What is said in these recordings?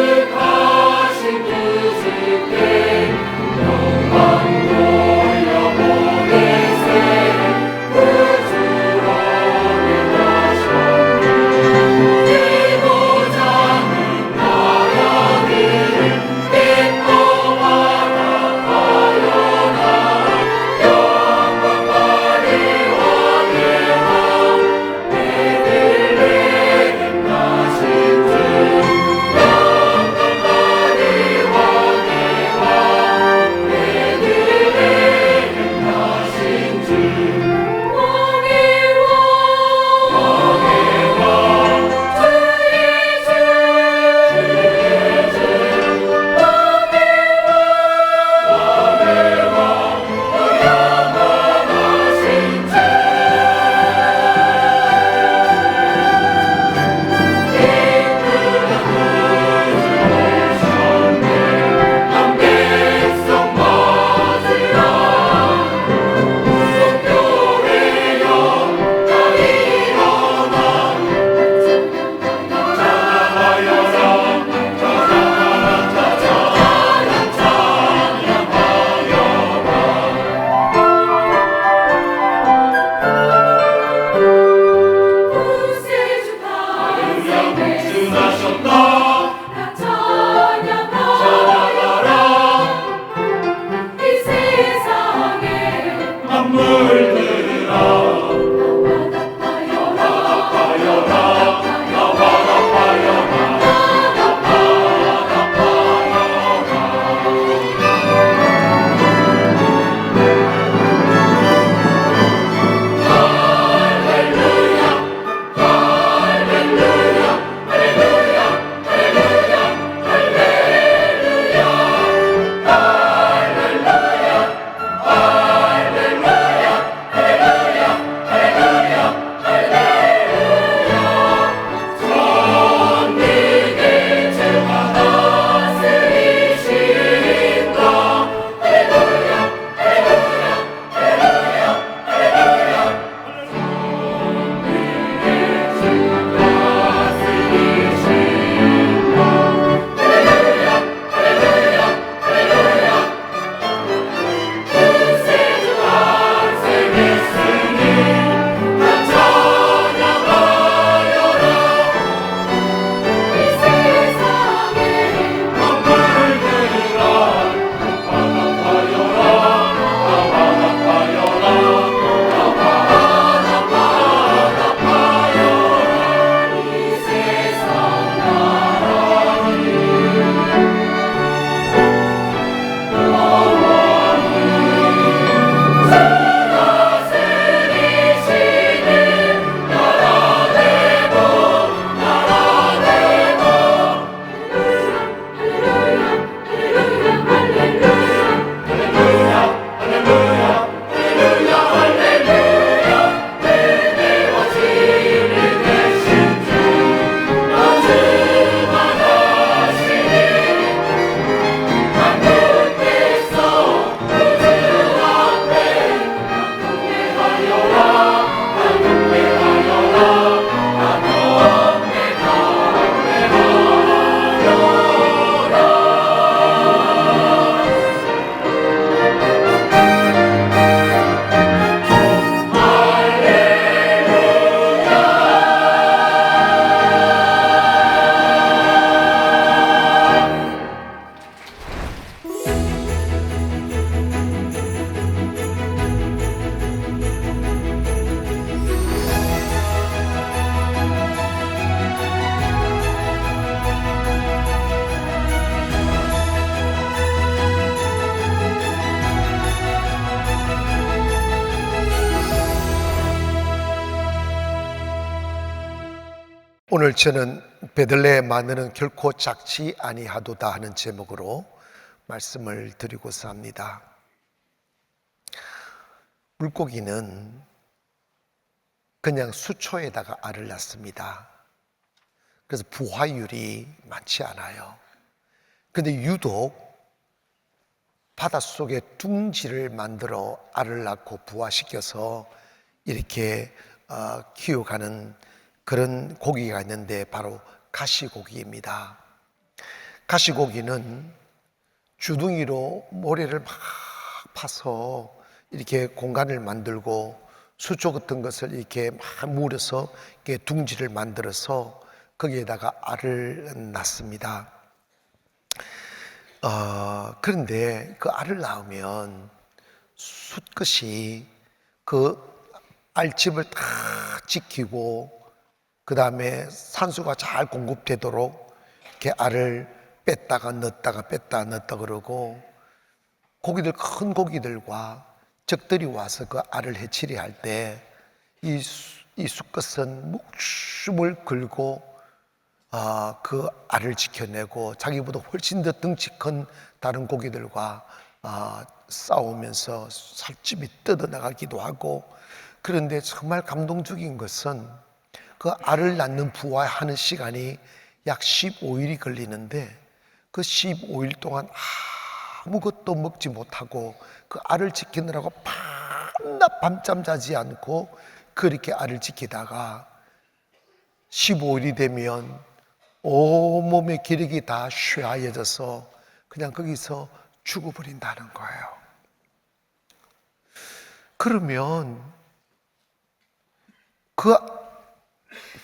거룩하신 주 오늘 저는 베들레헴 마늘은 결코 작지 아니하도다 하는 제목으로 말씀을 드리고자 합니다. 물고기는 그냥 수초에다가 알을 낳습니다. 그래서 부화율이 많지 않아요. 그런데 유독 바닷속에 둥지를 만들어 알을 낳고 부화시켜서 이렇게 키워가는 그런 고기가 있는데 바로 가시고기입니다. 가시고기는 주둥이로 모래를 막 파서 이렇게 공간을 만들고 수초 같은 것을 이렇게 막 물어서 이렇게 둥지를 만들어서 거기에다가 알을 낳습니다. 그런데 그 알을 낳으면 숫끝이 그 알집을 다 지키고 그 다음에 산소가 잘 공급되도록 이렇게 알을 뺐다가 넣었다가 뺐다가 넣었다 그러고 고기들, 큰 고기들과 적들이 와서 그 알을 해치리 할 때 이 수컷은 목숨을 걸고 그 알을 지켜내고 자기보다 훨씬 더 덩치 큰 다른 고기들과 싸우면서 살집이 뜯어나가기도 하고. 그런데 정말 감동적인 것은 그 알을 낳는 부화하는 시간이 약 15일이 걸리는데 그 15일 동안 아무것도 먹지 못하고 그 알을 지키느라고 밤낮 밤잠 자지 않고 그렇게 알을 지키다가 15일이 되면 온몸의 기력이 다 쇠하여져서 그냥 거기서 죽어버린다는 거예요. 그러면 그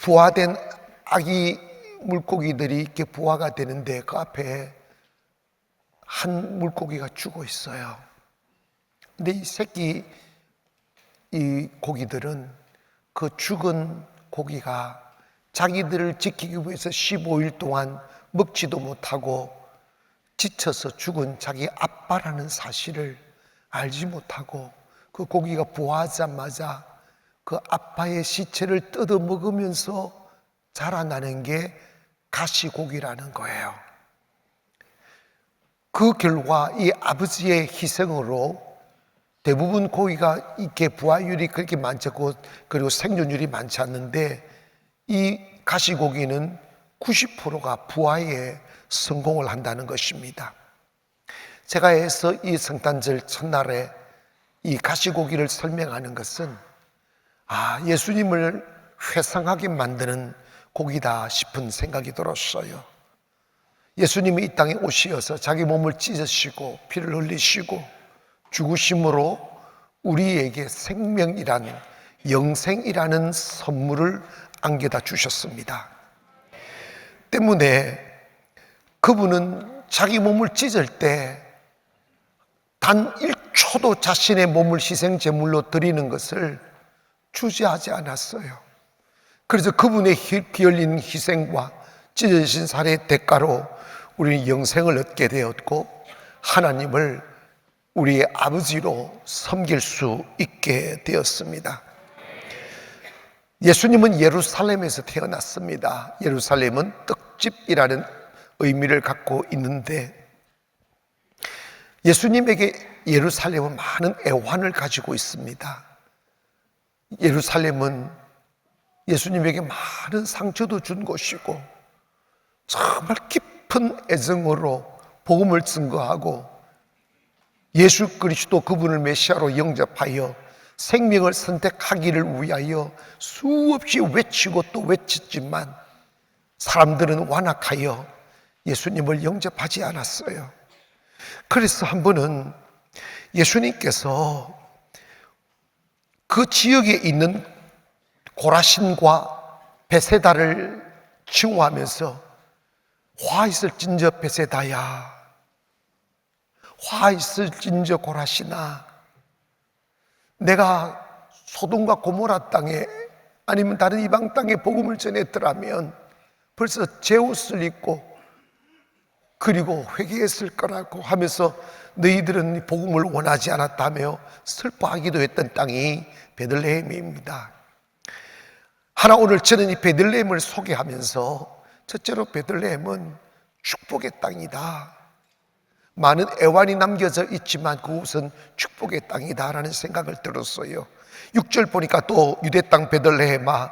부화된 아기 물고기들이 이렇게 부화가 되는데 그 앞에 한 물고기가 죽어 있어요. 근데 이 새끼 이 고기들은 그 죽은 고기가 자기들을 지키기 위해서 15일 동안 먹지도 못하고 지쳐서 죽은 자기 아빠라는 사실을 알지 못하고 그 고기가 부화하자마자 그 아빠의 시체를 뜯어 먹으면서 자라나는 게 가시고기라는 거예요. 그 결과 이 아버지의 희생으로 대부분 고기가 이렇게 부화율이 그렇게 많지 않고 그리고 생존율이 많지 않는데 이 가시고기는 90%가 부화에 성공을 한다는 것입니다. 제가 해서 이 성탄절 첫날에 이 가시고기를 설명하는 것은 예수님을 회상하게 만드는 고기다 싶은 생각이 들었어요. 예수님이 이 땅에 오시어서 자기 몸을 찢으시고 피를 흘리시고 죽으심으로 우리에게 생명이란 영생이라는 선물을 안겨다 주셨습니다. 때문에 그분은 자기 몸을 찢을 때 단 1초도 자신의 몸을 희생 제물로 드리는 것을 주저하지 않았어요. 그래서 그분의 피 흘린 희생과 찢어진 살의 대가로 우리는 영생을 얻게 되었고 하나님을 우리의 아버지로 섬길 수 있게 되었습니다. 예수님은 예루살렘에서 태어났습니다. 예루살렘은 떡집이라는 의미를 갖고 있는데 예수님에게 예루살렘은 많은 애환을 가지고 있습니다. 예루살렘은 예수님에게 많은 상처도 준 곳이고 정말 깊은 애정으로 복음을 증거하고 예수 그리스도 그분을 메시아로 영접하여 생명을 선택하기를 위하여 수없이 외치고 또 외쳤지만 사람들은 완악하여 예수님을 영접하지 않았어요. 그래서 한 번은 예수님께서 그 지역에 있는 고라신과 베세다를 칭호하면서 화 있을진저 베세다야, 화 있을진저 고라신아, 내가 소돔과 고모라 땅에 아니면 다른 이방 땅에 복음을 전했더라면 벌써 제 옷을 입고 그리고 회개했을 거라고 하면서 너희들은 복음을 원하지 않았다며 슬퍼하기도 했던 땅이 베들레헴입니다. 하나, 오늘 저는 이 베들레헴을 소개하면서 첫째로 베들레헴은 축복의 땅이다, 많은 애환이 남겨져 있지만 그곳은 축복의 땅이다라는 생각을 들었어요. 6절 보니까 또 유대 땅 베들레헴아,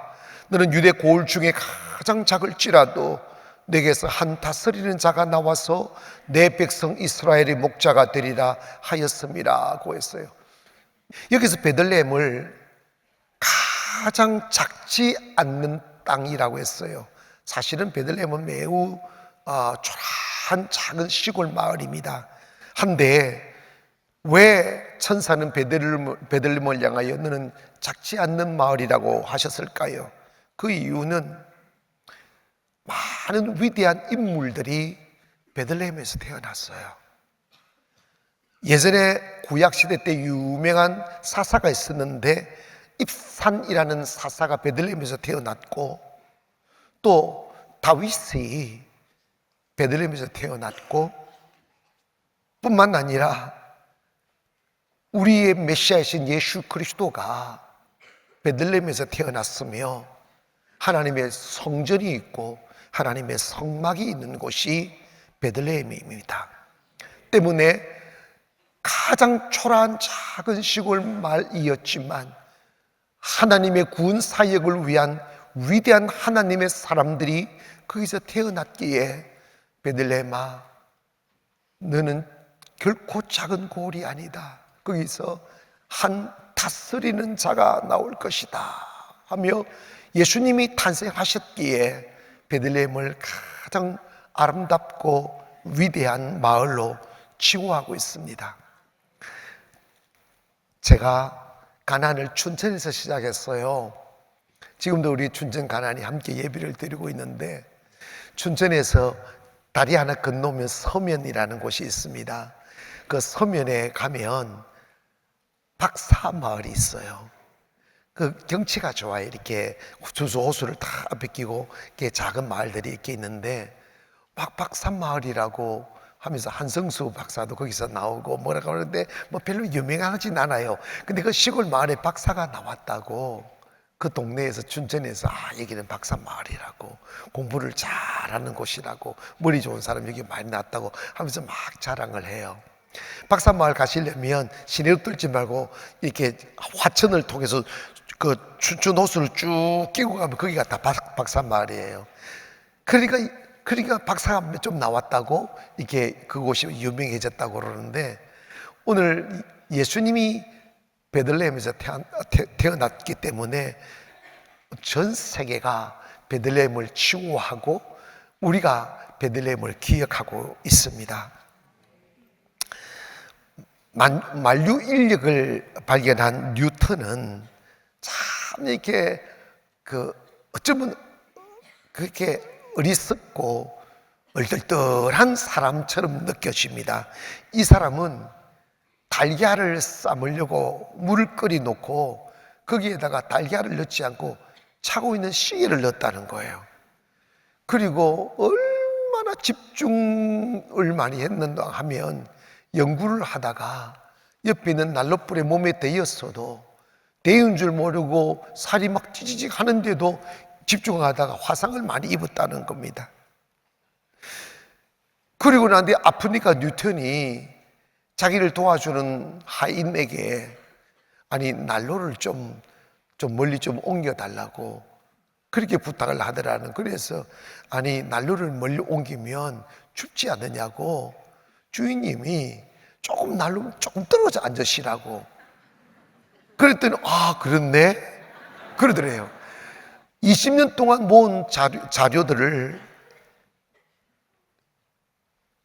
너는 유대 고을 중에 가장 작을지라도 내게서 한 다스리는 자가 나와서 내 백성 이스라엘의 목자가 되리라 하였음이라고 했어요. 여기서 베들레헴을 가장 작지 않는 땅이라고 했어요. 사실은 베들레헴은 매우 초라한 작은 시골 마을입니다. 한데 왜 천사는 베들레헴을 향하여 너는 작지 않는 마을이라고 하셨을까요? 그 이유는 많은 위대한 인물들이 베들레헴에서 태어났어요. 예전에 구약시대 때 유명한 사사가 있었는데 입산이라는 사사가 베들레헴에서 태어났고, 또 다윗이 베들레헴에서 태어났고, 뿐만 아니라 우리의 메시아이신 예수 그리스도가 베들레헴에서 태어났으며 하나님의 성전이 있고 하나님의 성막이 있는 곳이 베들레헴입니다. 때문에 가장 초라한 작은 시골 마을이었지만 하나님의 구원 사역을 위한 위대한 하나님의 사람들이 거기서 태어났기에 베들레헴아, 너는 결코 작은 고을이 아니다, 거기서 한 다스리는 자가 나올 것이다 하며 예수님이 탄생하셨기에 베들레헴을 가장 아름답고 위대한 마을로 칭호하고 있습니다. 제가 가나안을 춘천에서 시작했어요. 지금도 우리 춘천 가나안이 함께 예배를 드리고 있는데, 춘천에서 다리 하나 건너면 서면이라는 곳이 있습니다. 그 서면에 가면 박사마을이 있어요. 그 경치가 좋아요. 이렇게 주소 호수를 다 앞에 끼고 이렇게 작은 마을들이 이렇게 있는데, 박사마을이라고 하면서 한성수 박사도 거기서 나오고 뭐라고 하는데 뭐 별로 유명하진 않아요. 근데 그 시골 마을에 박사가 나왔다고 그 동네에서 춘천에서 여기는 박사마을이라고, 공부를 잘하는 곳이라고, 머리 좋은 사람 여기 많이 났다고 하면서 막 자랑을 해요. 박사마을 가시려면 시내로 뚫지 말고 이렇게 화천을 통해서 그 춘천 호수를 쭉 끼고 가면 거기가 다 박사마을이에요. 그러니까 박사가 좀 나왔다고 이게 그곳이 유명해졌다고 그러는데, 오늘 예수님이 베들레헴에서 태어났기 때문에 전 세계가 베들레헴을 칭호하고 우리가 베들레헴을 기억하고 있습니다. 만류 인력을 발견한 뉴턴은 참 이렇게 어쩌면 그렇게 어리석고 얼떨떨한 사람처럼 느껴집니다. 이 사람은 달걀을 삶으려고 물을 끓여 놓고 거기에다가 달걀을 넣지 않고 차고 있는 시계를 넣었다는 거예요. 그리고 얼마나 집중을 많이 했는가 하면, 연구를 하다가 옆에 있는 난로불에 몸에 데였어도 데인 줄 모르고 살이 막 찌지직 하는데도 집중하다가 화상을 많이 입었다는 겁니다. 그리고 난 뒤에 아프니까 뉴턴이 자기를 도와주는 하인에게 난로를 좀 멀리 좀 옮겨달라고 그렇게 부탁을 하더라는. 그래서 난로를 멀리 옮기면 춥지 않느냐고 주인님이 난로 조금 떨어져 앉으시라고 그랬더니 그렇네 그러더래요. 20년 동안 모은 자료들을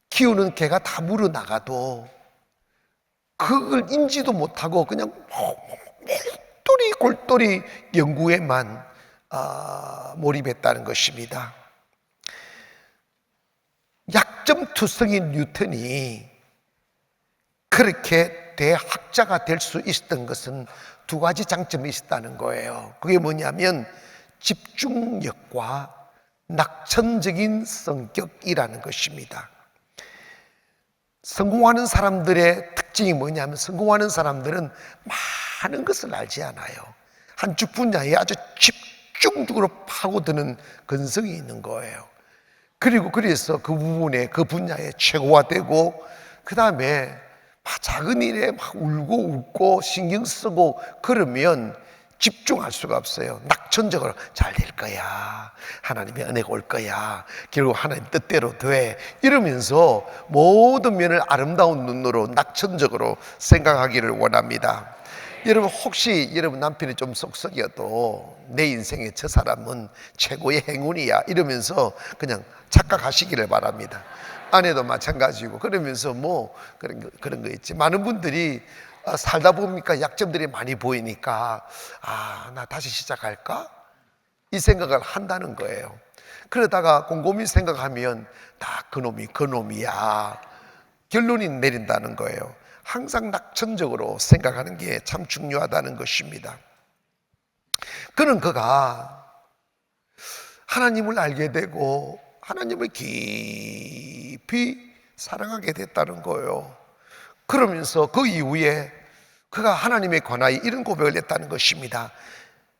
키우는 개가 다 물어나가도 그걸 인지도 못하고 그냥 골똘히 연구에만 몰입했다는 것입니다. 약점투성인 뉴턴이 그렇게 대학자가 될 수 있었던 것은 두 가지 장점이 있었다는 거예요. 그게 뭐냐면 집중력과 낙천적인 성격이라는 것입니다. 성공하는 사람들의 특징이 뭐냐면, 성공하는 사람들은 많은 것을 알지 않아요. 한쪽 분야에 아주 쭉쭉으로 파고드는 근성이 있는 거예요. 그리고 그래서 그 부분에, 그 분야에 최고가 되고, 그 다음에 작은 일에 막 울고 웃고 신경 쓰고 그러면 집중할 수가 없어요. 낙천적으로 잘 될 거야, 하나님의 은혜가 올 거야, 결국 하나님 뜻대로 돼, 이러면서 모든 면을 아름다운 눈으로 낙천적으로 생각하기를 원합니다. 여러분, 혹시 여러분 남편이 좀 쏙쏙이어도 내 인생에 저 사람은 최고의 행운이야 이러면서 그냥 착각하시기를 바랍니다. 아내도 마찬가지고. 그러면서 뭐 그런 거 있지. 많은 분들이 살다 보니까 약점들이 많이 보이니까 나 다시 시작할까? 이 생각을 한다는 거예요. 그러다가 곰곰이 생각하면 다 그놈이야 결론이 내린다는 거예요. 항상 낙천적으로 생각하는 게 참 중요하다는 것입니다. 그는 그가 하나님을 알게 되고 하나님을 깊이 사랑하게 됐다는 거예요. 그러면서 그 이후에 그가 하나님에 관하여 이런 고백을 했다는 것입니다.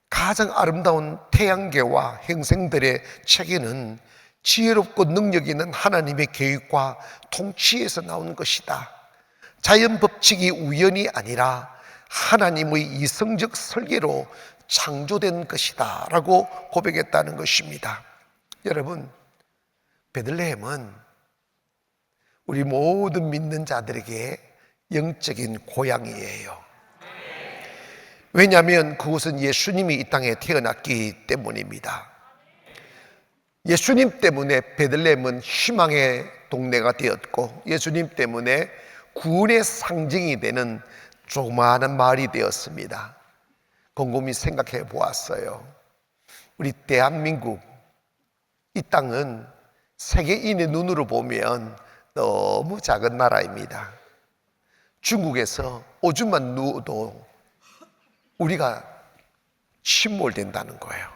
가장 아름다운 태양계와 행성들의 체계는 지혜롭고 능력 있는 하나님의 계획과 통치에서 나오는 것이다. 자연 법칙이 우연이 아니라 하나님의 이성적 설계로 창조된 것이다 라고 고백했다는 것입니다. 여러분, 베들레헴은 우리 모든 믿는 자들에게 영적인 고향이에요. 왜냐하면 그곳은 예수님이 이 땅에 태어났기 때문입니다. 예수님 때문에 베들레헴은 희망의 동네가 되었고, 예수님 때문에 구원의 상징이 되는 조그마한 마을이 되었습니다. 곰곰이 생각해 보았어요. 우리 대한민국, 이 땅은 세계인의 눈으로 보면 너무 작은 나라입니다. 중국에서 오줌만 누워도 우리가 침몰된다는 거예요.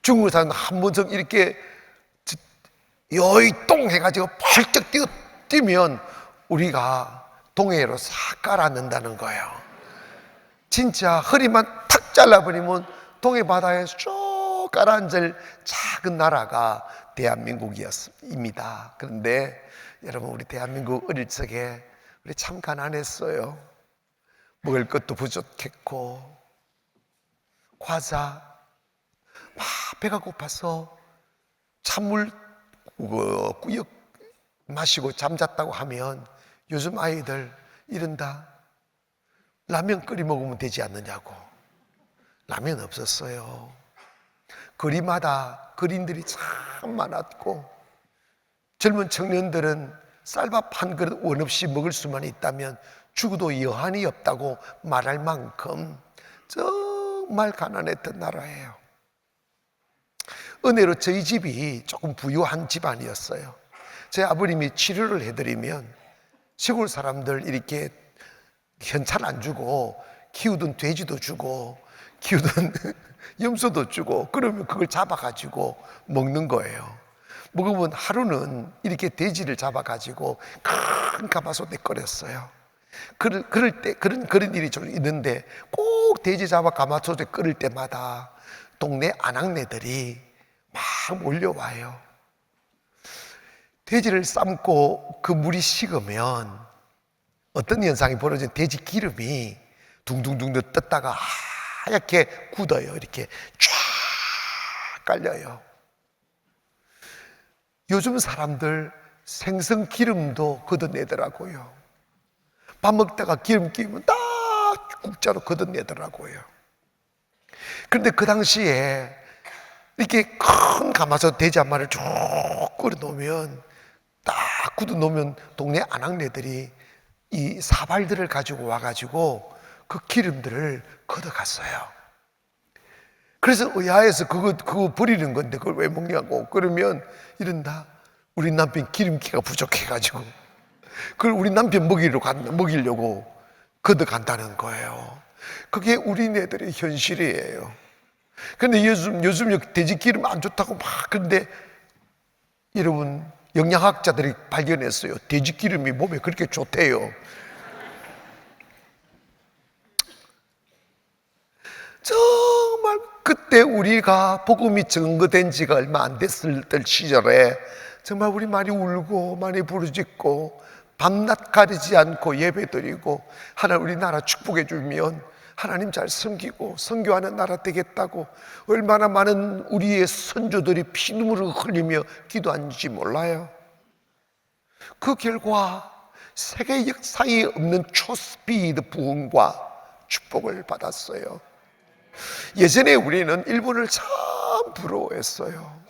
중국에서는 한 번씩 이렇게 여의똥 해가지고 펄쩍 뛰면 우리가 동해로 싹 깔아넣는다는 거예요. 진짜 허리만 탁 잘라버리면 동해 바다에 쭉 깔아앉을 작은 나라가 대한민국입니다. 그런데 여러분, 우리 대한민국 어릴 적에 우리 참 가난했어요. 먹을 것도 부족했고, 과자, 막 배가 고파서 찬물 꾸역 마시고 잠잤다고 하면 요즘 아이들 이른다. 라면 끓여 먹으면 되지 않느냐고. 라면 없었어요. 거리마다 거린들이 참 많았고, 젊은 청년들은 쌀밥 한 그릇 원 없이 먹을 수만 있다면 죽어도 여한이 없다고 말할 만큼 정말 가난했던 나라예요. 은혜로 저희 집이 조금 부유한 집안이었어요. 제 아버님이 치료를 해드리면 시골 사람들 이렇게 현찰 안 주고 키우던 돼지도 주고 키우던 염소도 주고, 그러면 그걸 잡아가지고 먹는 거예요. 먹으면 하루는 이렇게 돼지를 잡아가지고 큰 가마솥에 끓였어요. 그럴 때 그런 일이 좀 있는데, 꼭 돼지 잡아 가마솥에 끓일 때마다 동네 아낙네들이 막 몰려와요. 돼지를 삶고 그 물이 식으면 어떤 현상이 벌어지면 돼지 기름이 둥둥둥 떴다가 하얗게 굳어요. 이렇게 쫙 깔려요. 요즘 사람들 생선 기름도 걷어내더라고요. 밥 먹다가 기름 끼면 딱 국자로 걷어내더라고요. 그런데 그 당시에 이렇게 큰 가마솥 돼지 한 마리를 쭉 끓여 놓으면, 딱 굳어 놓으면 동네 아낙네들이 이 사발들을 가지고 와가지고 그 기름들을 걷어갔어요. 그래서 의아해서 그거 버리는 건데 그걸 왜 먹냐고. 그러면 이런다. 우리 남편 기름기가 부족해가지고 그걸 우리 남편 먹이려고 걷어간다는 거예요. 그게 우리네들의 현실이에요. 근데 요즘 돼지 기름 안 좋다고 막, 그런데 여러분, 영양학자들이 발견했어요. 돼지 기름이 몸에 그렇게 좋대요. 정말 그때 우리가 복음이 증거된 지가 얼마 안 됐을 때 시절에 정말 우리 많이 울고 많이 부르짖고 밤낮 가리지 않고 예배드리고 하나님 우리나라 축복해 주면 하나님 잘 섬기고 선교하는 나라 되겠다고 얼마나 많은 우리의 선조들이 피눈물을 흘리며 기도한지 몰라요. 그 결과 세계 역사에 없는 초스피드 부흥과 축복을 받았어요. 예전에 우리는 일본을 참 부러워했어요.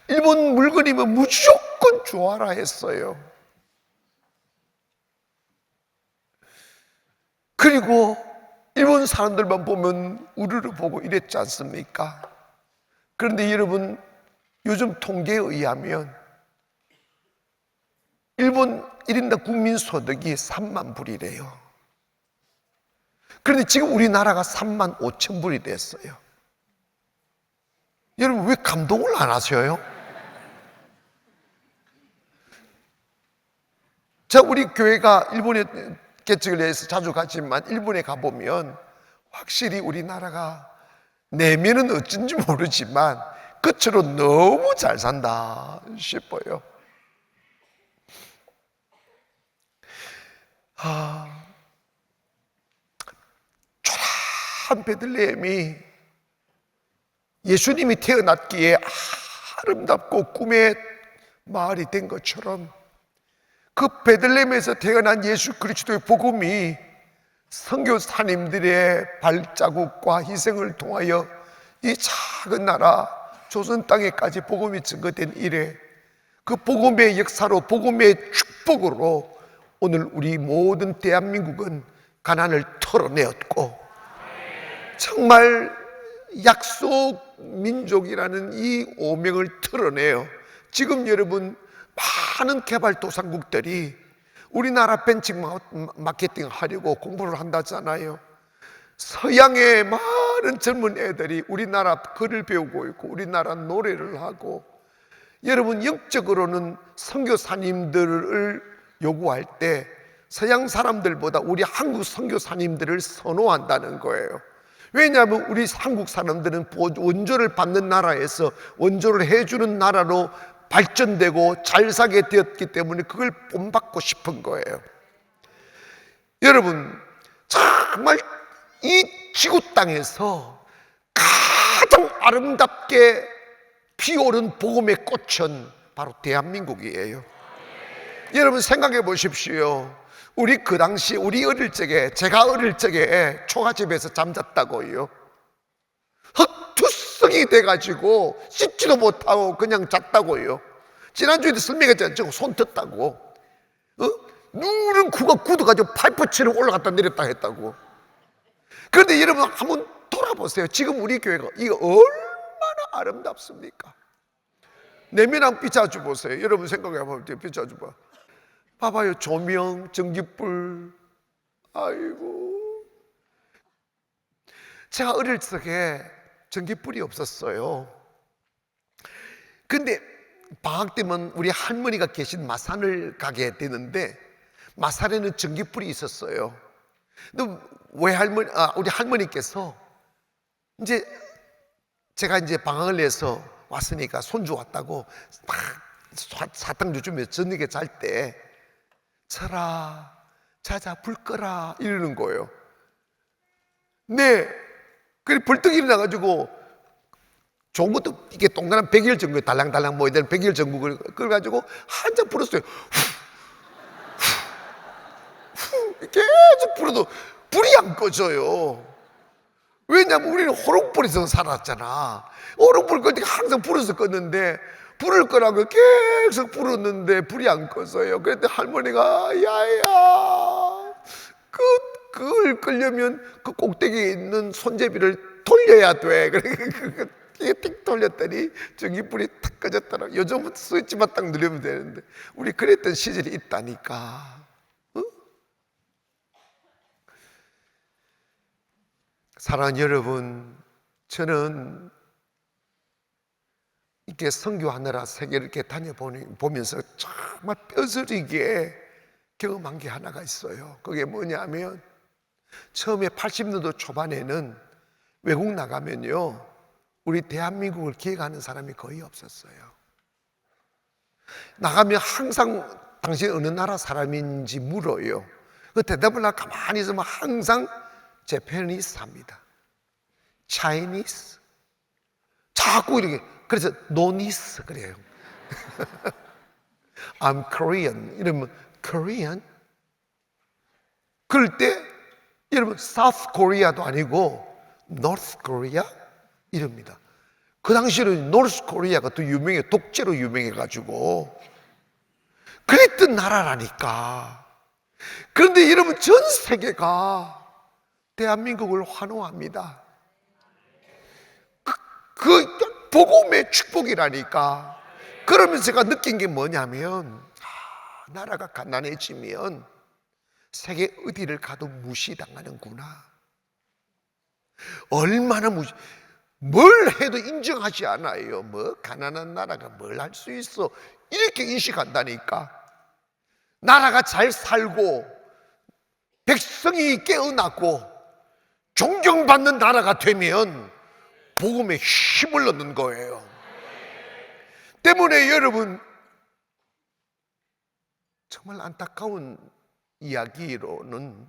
일본 물건이면 무조건 좋아라 했어요. 그리고 일본 사람들만 보면 우르르 보고 이랬지 않습니까? 그런데 여러분, 요즘 통계에 의하면 일본 1인당 국민소득이 3만 불이래요. 그런데 지금 우리나라가 3만 5천 불이 됐어요. 여러분, 왜 감동을 안 하셔요? 자, 우리 교회가 일본에 개척을 해서 자주 가지만 일본에 가보면 확실히 우리나라가 내면은 어쩐지 모르지만 끝으로 너무 잘 산다 싶어요. 초라한 베들레헴이 예수님이 태어났기에 아름답고 꿈의 마을이 된 것처럼 그 베들레헴에서 태어난 예수 그리스도의 복음이 선교사님들의 발자국과 희생을 통하여 이 작은 나라 조선 땅에까지 복음이 증거된 이래 그 복음의 역사로 복음의 축복으로 오늘 우리 모든 대한민국은 가난을 털어내었고 정말 약속 민족이라는 이 오명을 털어내요. 지금 여러분 많은 개발도상국들이 우리나라 벤치마케팅 하려고 공부를 한다잖아요. 서양의 많은 젊은 애들이 우리나라 글을 배우고 있고 우리나라 노래를 하고 여러분 영적으로는 선교사님들을 요구할 때 서양 사람들보다 우리 한국 선교사님들을 선호한다는 거예요. 왜냐하면 우리 한국 사람들은 원조를 받는 나라에서 원조를 해주는 나라로 발전되고 잘 살게 되었기 때문에 그걸 본받고 싶은 거예요. 여러분 정말 이 지구 땅에서 가장 아름답게 피어오른 복음의 꽃은 바로 대한민국이에요. 여러분 생각해 보십시오. 우리 그 당시 우리 어릴 적에 제가 어릴 적에 초가집에서 잠잤다고요. 헛투성이 돼가지고 씻지도 못하고 그냥 잤다고요. 지난주에도 설명했잖아요. 저거 손 텄다고. 누른 구가 굳어가지고 파이프치를 올라갔다 내렸다 했다고. 그런데 여러분 한번 돌아보세요. 지금 우리 교회가 이거 얼마나 아름답습니까? 내면 한번 비춰줘 보세요. 여러분 생각해 보면 비춰줘 봐. 봐봐요. 조명, 전기불. 아이고. 제가 어릴 적에 전기불이 없었어요. 근데 방학 때면 우리 할머니가 계신 마산을 가게 되는데 마산에는 전기불이 있었어요. 근데 왜 우리 할머니께서 이제 제가 이제 방학을 내서 왔으니까 손주 왔다고 막 사탕 주주면서 저녁에 잘 때 자라 자자 불 꺼라 이러는 거예요. 네. 그래 벌떡 일어나가지고 좋은 것도 이게 동그란 백일 전구 달랑달랑 모여야 되는 백일 전구를 끌어가지고 한참 불었어요. 계속 불어도 불이 안 꺼져요. 왜냐하면 우리는 호롱불에서 살았잖아. 호롱불 끌 때 항상 불어서 껐는데 불을 끄라고 계속 불었는데 불이 안 꺼져요. 그랬더니 할머니가 야야 그걸 끌려면 그 꼭대기에 있는 손잡이를 돌려야 돼. 그래 틱 돌렸더니 전기불이 탁 꺼졌더라. 요즘은 스위치만 딱 누르면 되는데 우리 그랬던 시절이 있다니까. 사랑하는 여러분, 저는 이렇게 선교하느라 세계를 이렇게 다녀보면서 정말 뼈저리게 경험한 게 하나가 있어요. 그게 뭐냐면 처음에 80년도 초반에는 외국 나가면요 우리 대한민국을 기억하는 사람이 거의 없었어요. 나가면 항상 당신 어느 나라 사람인지 물어요. 그 대답을 나 가만히 있으면 항상 제페니스 합니다. 차이니스. 자꾸 이렇게. 그래서 노니스 그래요. I'm Korean. 이러면 Korean? 그럴 때 여러분 South Korea도 아니고 North Korea? 이럽니다. 그 당시에는 North Korea가 더 유명해. 독재로 유명해가지고 그랬던 나라라니까. 그런데 여러분 전 세계가 대한민국을 환호합니다. 그 복음의 축복이라니까. 그러면서 제가 느낀 게 뭐냐면 나라가 가난해지면 세계 어디를 가도 무시당하는구나. 얼마나 뭘 해도 인정하지 않아요. 뭐 가난한 나라가 뭘 할 수 있어, 이렇게 인식한다니까. 나라가 잘 살고 백성이 깨어나고 존경받는 나라가 되면 복음에 힘을 얻는 거예요. 때문에 여러분 정말 안타까운 이야기로는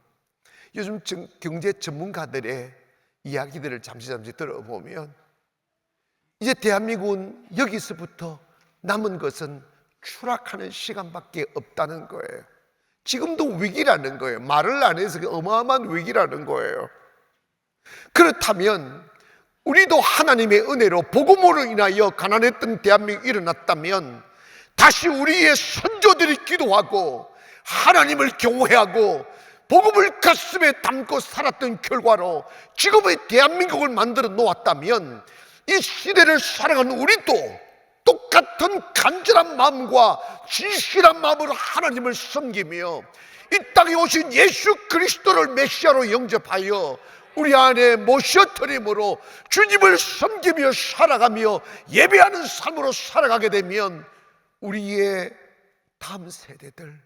요즘 경제 전문가들의 이야기들을 잠시 들어보면 이제 대한민국은 여기서부터 남은 것은 추락하는 시간밖에 없다는 거예요. 지금도 위기라는 거예요. 말을 안 해서 어마어마한 위기라는 거예요. 그렇다면 우리도 하나님의 은혜로 복음으로 인하여 가난했던 대한민국이 일어났다면 다시 우리의 선조들이 기도하고 하나님을 경외하고 복음을 가슴에 담고 살았던 결과로 지금의 대한민국을 만들어 놓았다면 이 시대를 살아가는 우리도 똑같은 간절한 마음과 진실한 마음으로 하나님을 섬기며 이 땅에 오신 예수 그리스도를 메시아로 영접하여 우리 안에 모셔드림으로 주님을 섬기며 살아가며 예배하는 삶으로 살아가게 되면 우리의 다음 세대들,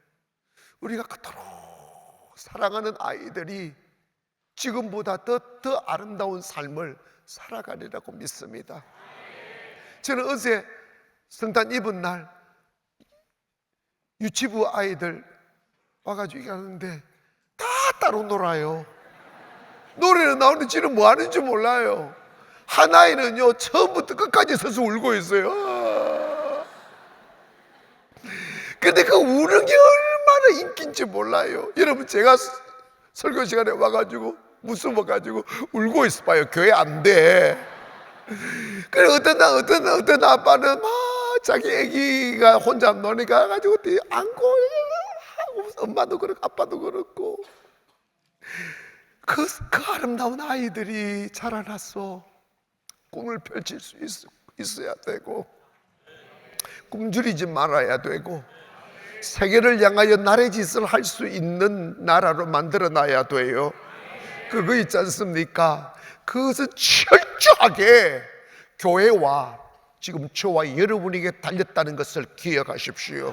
우리가 그토록 사랑하는 아이들이 지금보다 더 아름다운 삶을 살아가리라고 믿습니다. 저는 어제 성탄 입은 날 유치부 아이들 와가지고 얘기하는데 다 따로 놀아요. 노래는 나오는데 지는 뭐 하는지 몰라요. 한 아이는요 처음부터 끝까지 서서 울고 있어요. 근데 그 우는 게 얼마나 인기인지 몰라요. 여러분 제가 설교 시간에 와가지고 무서워가지고 울고 있어 봐요. 교회 안 돼. 그래 어떤 아빠는 막 자기 애기가 혼자 노니까 가지고 안고 엄마도 그렇고 아빠도 그렇고 그 아름다운 아이들이 자라났어. 꿈을 펼칠 수 있어야 되고 꿈줄이지 말아야 되고 세계를 향하여 나래짓을 할 수 있는 나라로 만들어놔야 돼요. 그거 있지 않습니까? 그것은 철저하게 교회와 지금 저와 여러분에게 달렸다는 것을 기억하십시오.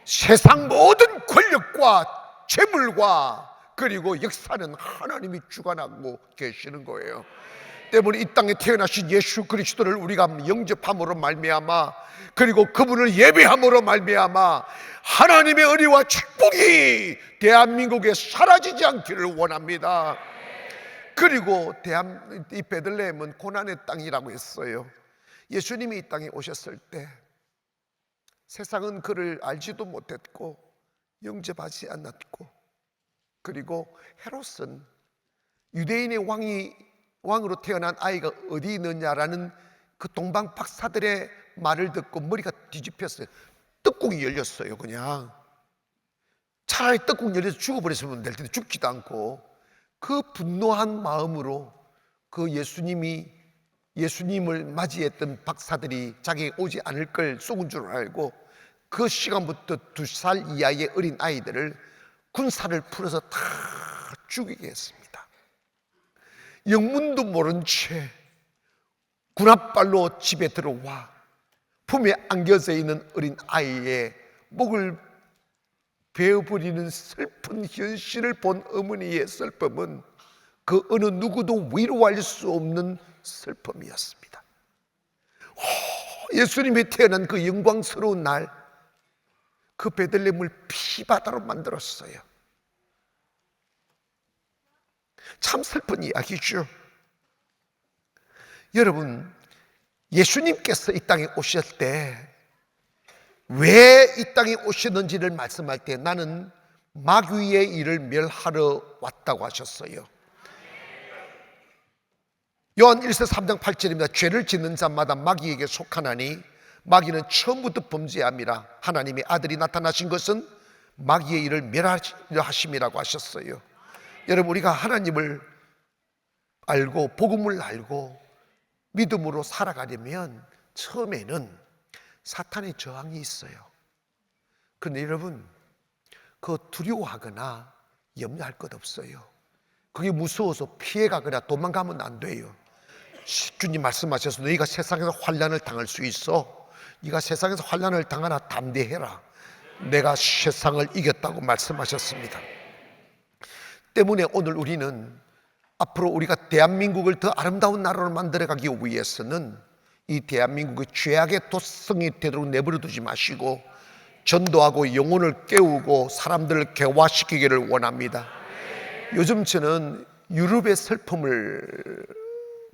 세상 모든 권력과 재물과 그리고 역사는 하나님이 주관하고 계시는 거예요. 때문에 이 땅에 태어나신 예수 그리스도를 우리가 영접함으로 말미암아 그리고 그분을 예배함으로 말미암아 하나님의 은혜와 축복이 대한민국에 사라지지 않기를 원합니다. 그리고 이 베들레헴은 고난의 땅이라고 했어요. 예수님이 이 땅에 오셨을 때 세상은 그를 알지도 못했고 영접하지 않았고 그리고 헤롯은 유대인의 왕으로 태어난 아이가 어디 있느냐라는 그 동방 박사들의 말을 듣고 머리가 뒤집혔어요. 떡국이 열렸어요. 그냥 차라리 떡국 열려서 죽어버렸으면 될 텐데 죽지도 않고 그 분노한 마음으로 그 예수님을 맞이했던 박사들이 자기가 오지 않을 걸 속은 줄 알고 그 시간부터 2살 이하의 어린 아이들을 군사를 풀어서 다 죽이게 했습니다. 영문도 모른 채 군합발로 집에 들어와 품에 안겨져 있는 어린 아이의 목을 베어버리는 슬픈 현실을 본 어머니의 슬픔은 그 어느 누구도 위로할 수 없는 슬픔이었습니다. 예수님이 태어난 그 영광스러운 날, 그 베들레헴을 피바다로 만들었어요. 참 슬픈 이야기죠. 여러분, 예수님께서 이 땅에 오실 때 왜 이 땅에 오셨는지를 말씀할 때 나는 마귀의 일을 멸하러 왔다고 하셨어요. 요한 1서 3장 8절입니다. 죄를 짓는 자마다 마귀에게 속하나니 마귀는 처음부터 범죄함이라. 하나님의 아들이 나타나신 것은 마귀의 일을 멸하려 하심이라고 하셨어요. 여러분, 우리가 하나님을 알고 복음을 알고 믿음으로 살아가려면 처음에는 사탄의 저항이 있어요. 그런데 여러분, 그거 두려워하거나 염려할 것 없어요. 그게 무서워서 피해가거나 도망가면 안 돼요. 주님 말씀하셔서 너희가 세상에서 환난을 당할 수 있어. 네가 세상에서 환난을 당하나 담대해라. 내가 세상을 이겼다고 말씀하셨습니다. 때문에 오늘 우리는 앞으로 우리가 대한민국을 더 아름다운 나라로 만들어가기 위해서는 이 대한민국의 죄악의 도성이 되도록 내버려 두지 마시고 전도하고 영혼을 깨우고 사람들을 개화시키기를 원합니다. 요즘 저는 유럽의 슬픔을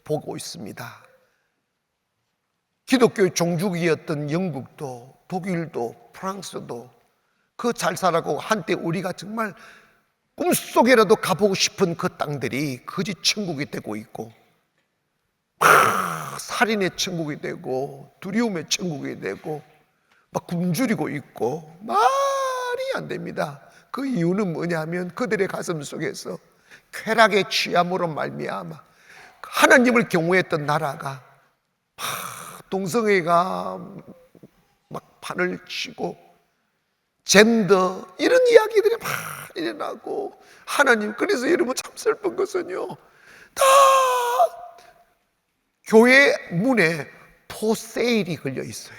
보고 있습니다. 기독교의 종주국이었던 영국도 독일도 프랑스도 그 잘 살아가고 한때 우리가 정말 꿈속에라도 가보고 싶은 그 땅들이 거짓 천국이 되고 있고 살인의 천국이 되고 두려움의 천국이 되고 막 굶주리고 있고 말이 안 됩니다. 그 이유는 뭐냐면 그들의 가슴 속에서 쾌락의 취함으로 말미암아 하나님을 경외했던 나라가 동성애가 막 판을 치고 젠더 이런 이야기들이 막 일어나고 하나님, 그래서 여러분 참 슬픈 것은요, 다 교회 문에 포세일이 걸려 있어요.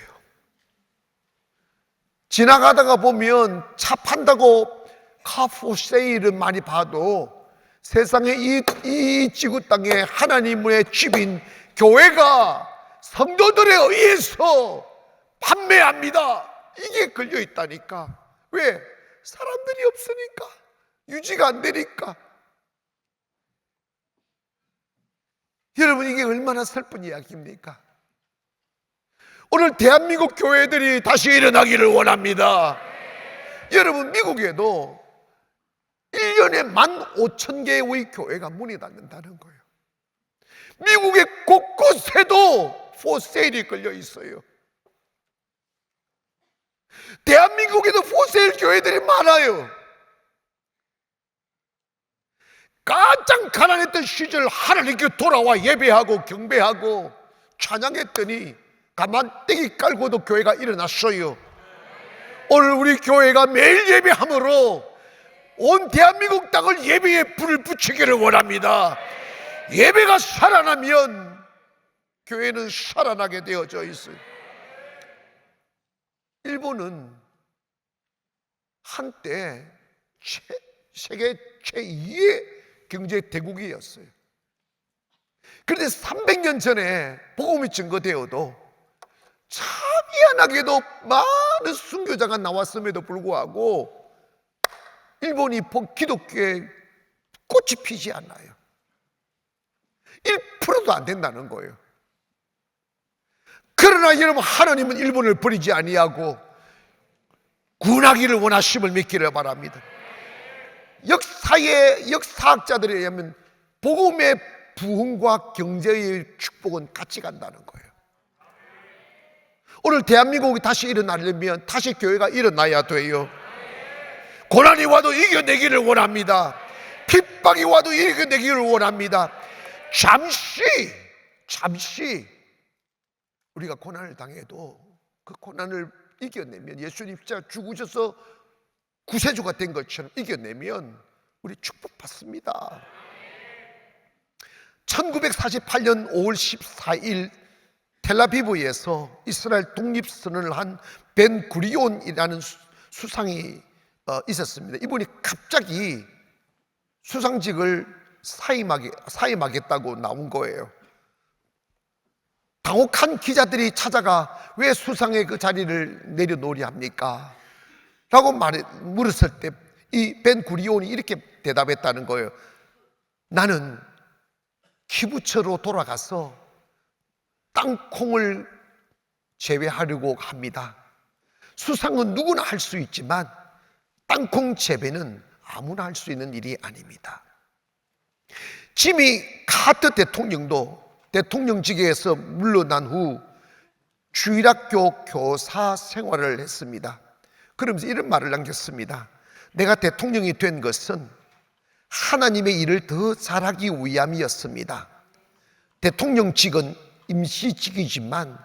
지나가다가 보면 차 판다고 카포세일은 많이 봐도 세상에 이 지구 땅에 하나님의 집인 교회가 성도들에 의해서 판매합니다. 이게 걸려 있다니까. 왜? 사람들이 없으니까, 유지가 안 되니까. 여러분, 이게 얼마나 슬픈 이야기입니까? 오늘 대한민국 교회들이 다시 일어나기를 원합니다. 여러분, 미국에도 1년에 15,000개의 교회가 문이 닫는다는 거예요. 미국의 곳곳에도 포세일이 걸려 있어요. 대한민국에도 포세일 교회들이 많아요. 가장 가난했던 시절 하나님께 돌아와 예배하고 경배하고 찬양했더니 가만떼기 깔고도 교회가 일어났어요. 오늘 우리 교회가 매일 예배함으로 온 대한민국 땅을 예배에 불을 붙이기를 원합니다. 예배가 살아나면 교회는 살아나게 되어져 있어요. 일본은 한때 세계 제2의 경제 대국이었어요. 그런데 300년 전에 복음이 증거되어도 참 희한하게도 많은 순교자가 나왔음에도 불구하고 일본이 기독교에 꽃이 피지 않아요. 1%도 안 된다는 거예요. 그러나 여러분, 하나님은 일본을 버리지 아니하고 구원하기를 원하심을 믿기를 바랍니다. 역사학자들에 의하면 복음의 부흥과 경제의 축복은 같이 간다는 거예요. 오늘 대한민국이 다시 일어나려면 다시 교회가 일어나야 돼요. 고난이 와도 이겨내기를 원합니다. 핍박이 와도 이겨내기를 원합니다. 잠시 우리가 고난을 당해도 그 고난을 이겨내면, 예수님 진짜 죽으셔서 구세주가 된 것처럼 이겨내면 우리 축복받습니다. 1948년 5월 14일 텔아비브에서 이스라엘 독립선언을 한 벤 구리온이라는 수상이 있었습니다. 이분이 갑자기 수상직을 사임하겠다고 나온 거예요. 당혹한 기자들이 찾아가 왜 수상의 그 자리를 내려놓으려 합니까? 라고 물었을 때 이 벤구리온이 이렇게 대답했다는 거예요. 나는 키부처로 돌아가서 땅콩을 재배하려고 합니다. 수상은 누구나 할 수 있지만 땅콩 재배는 아무나 할 수 있는 일이 아닙니다. 지미 카터 대통령도 대통령직에서 물러난 후 주일학교 교사 생활을 했습니다. 그러면서 이런 말을 남겼습니다. 내가 대통령이 된 것은 하나님의 일을 더 잘하기 위함이었습니다. 대통령직은 임시직이지만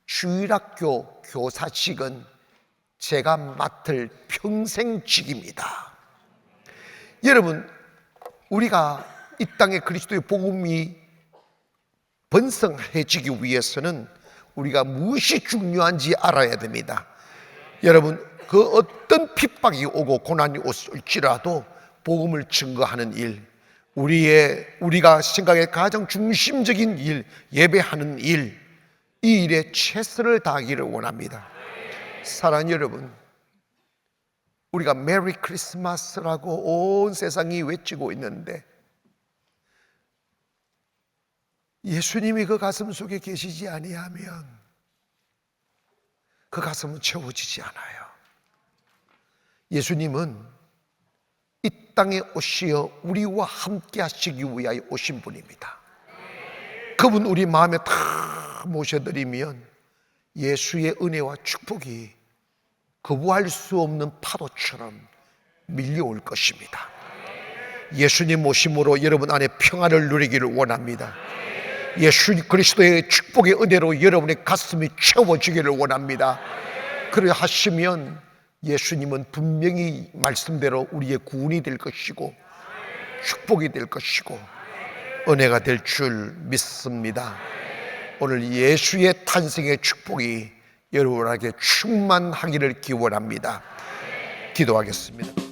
주일학교 교사직은 제가 맡을 평생직입니다. 여러분, 우리가 이 땅에 그리스도의 복음이 번성해지기 위해서는 우리가 무엇이 중요한지 알아야 됩니다. 여러분, 그 어떤 핍박이 오고 고난이 올지라도 복음을 증거하는 일, 우리가 생각의 가장 중심적인 일, 예배하는 일, 이 일에 최선을 다하기를 원합니다. 사랑하는 여러분, 우리가 메리 크리스마스라고 온 세상이 외치고 있는데 예수님이 그 가슴 속에 계시지 아니하면 그 가슴은 채워지지 않아요. 예수님은 이 땅에 오시어 우리와 함께 하시기 위하여 오신 분입니다. 그분 우리 마음에 다 모셔드리면 예수의 은혜와 축복이 거부할 수 없는 파도처럼 밀려올 것입니다. 예수님 모심으로 여러분 안에 평안을 누리기를 원합니다. 예수 그리스도의 축복의 은혜로 여러분의 가슴이 채워지기를 원합니다. 그래 하시면 예수님은 분명히 말씀대로 우리의 구원이 될 것이고 축복이 될 것이고 은혜가 될 줄 믿습니다. 오늘 예수의 탄생의 축복이 여러분에게 충만하기를 기원합니다. 기도하겠습니다.